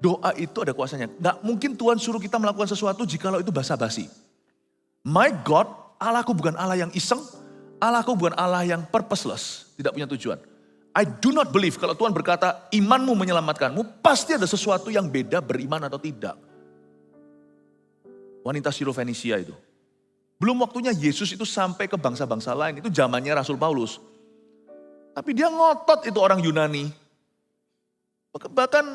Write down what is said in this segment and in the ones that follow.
Doa itu ada kuasanya. Nggak mungkin Tuhan suruh kita melakukan sesuatu jikalau itu basa-basi. My God, Allahku bukan Allah yang iseng, Allahku bukan Allah yang purposeless, tidak punya tujuan. I do not believe kalau Tuhan berkata imanmu menyelamatkanmu, pasti ada sesuatu yang beda beriman atau tidak. Wanita Sirofenisia itu. Belum waktunya Yesus itu sampai ke bangsa-bangsa lain, itu zamannya Rasul Paulus. Tapi dia ngotot itu orang Yunani. Bahkan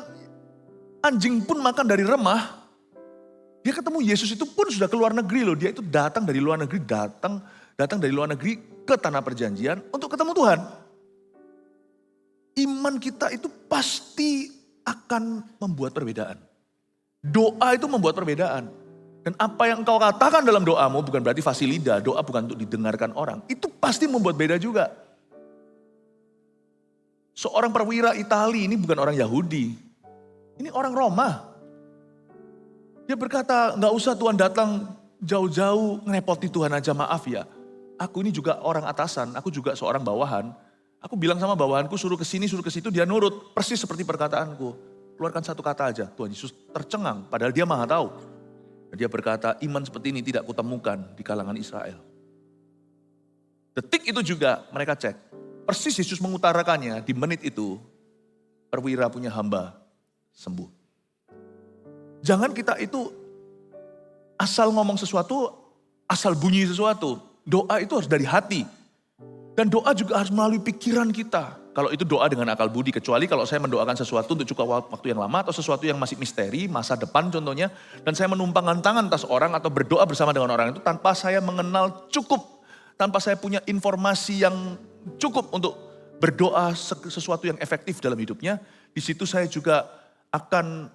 anjing pun makan dari remah. Dia ketemu Yesus itu pun sudah ke luar negeri loh. Dia itu datang dari luar negeri, datang dari luar negeri ke tanah perjanjian untuk ketemu Tuhan. Iman kita itu pasti akan membuat perbedaan. Doa itu membuat perbedaan. Dan apa yang engkau katakan dalam doamu bukan berarti fasilida, doa bukan untuk didengarkan orang. Itu pasti membuat beda juga. Seorang perwira Itali ini bukan orang Yahudi. Ini orang Roma. Dia berkata, gak usah Tuhan datang jauh-jauh ngerepoti Tuhan aja, maaf ya. Aku ini juga orang atasan, aku juga seorang bawahan. Aku bilang sama bawahanku suruh ke sini, suruh ke situ, dia nurut. Persis seperti perkataanku. Keluarkan satu kata aja, Tuhan Yesus tercengang. Padahal dia maha tahu. Dan dia berkata, iman seperti ini tidak kutemukan di kalangan Israel. Detik itu juga mereka cek. Persis Yesus mengutarakannya, di menit itu perwira punya hamba sembuh. Jangan kita itu asal ngomong sesuatu, asal bunyi sesuatu. Doa itu harus dari hati. Dan doa juga harus melalui pikiran kita. Kalau itu doa dengan akal budi, kecuali kalau saya mendoakan sesuatu untuk cukup waktu yang lama atau sesuatu yang masih misteri, masa depan contohnya. Dan saya menumpangkan tangan atas orang atau berdoa bersama dengan orang itu tanpa saya mengenal cukup. Tanpa saya punya informasi yang cukup untuk berdoa sesuatu yang efektif dalam hidupnya. Di situ saya juga akan,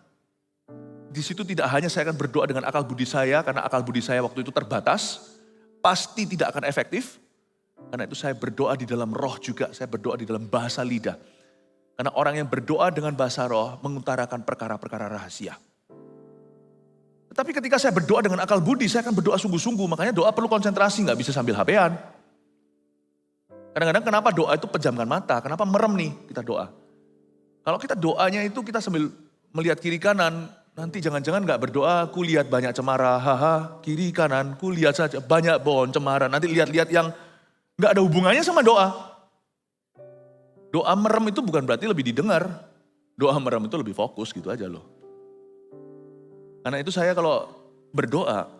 di situ tidak hanya saya akan berdoa dengan akal budi saya, karena akal budi saya waktu itu terbatas, pasti tidak akan efektif. Karena itu saya berdoa di dalam roh juga, saya berdoa di dalam bahasa lidah. Karena orang yang berdoa dengan bahasa roh mengutarakan perkara-perkara rahasia. Tetapi ketika saya berdoa dengan akal budi, saya akan berdoa sungguh-sungguh. Makanya doa perlu konsentrasi, gak bisa sambil HP-an. Kadang-kadang kenapa doa itu pejamkan mata, kenapa merem nih kita doa. Kalau kita doanya itu kita sambil melihat kiri kanan, nanti jangan-jangan gak berdoa, ku lihat banyak cemara, haha, kiri kanan, ku lihat saja banyak pohon cemara. Nanti lihat-lihat yang gak ada hubungannya sama doa. Doa merem itu bukan berarti lebih didengar. Doa merem itu lebih fokus gitu aja loh. Karena itu saya kalau berdoa,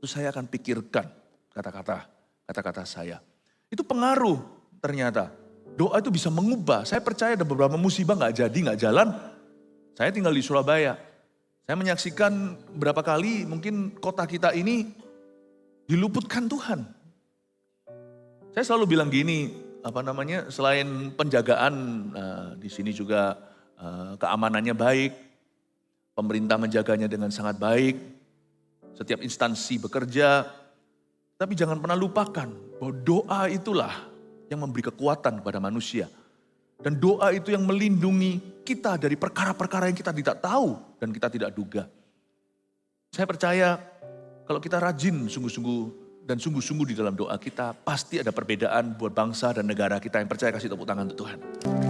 itu saya akan pikirkan kata-kata saya. Itu pengaruh ternyata. Doa itu bisa mengubah. Saya percaya ada beberapa musibah gak jadi, gak jalan. Saya tinggal di Surabaya. Saya menyaksikan berapa kali mungkin kota kita ini diluputkan Tuhan. Saya selalu bilang gini, selain penjagaan, di sini juga keamanannya baik, pemerintah menjaganya dengan sangat baik, setiap instansi bekerja, tapi jangan pernah lupakan bahwa doa itulah yang memberi kekuatan kepada manusia. Dan doa itu yang melindungi kita dari perkara-perkara yang kita tidak tahu dan kita tidak duga. Saya percaya kalau kita rajin sungguh-sungguh di dalam doa kita, pasti ada perbedaan buat bangsa dan negara kita. Yang percaya kasih tepuk tangan untuk Tuhan.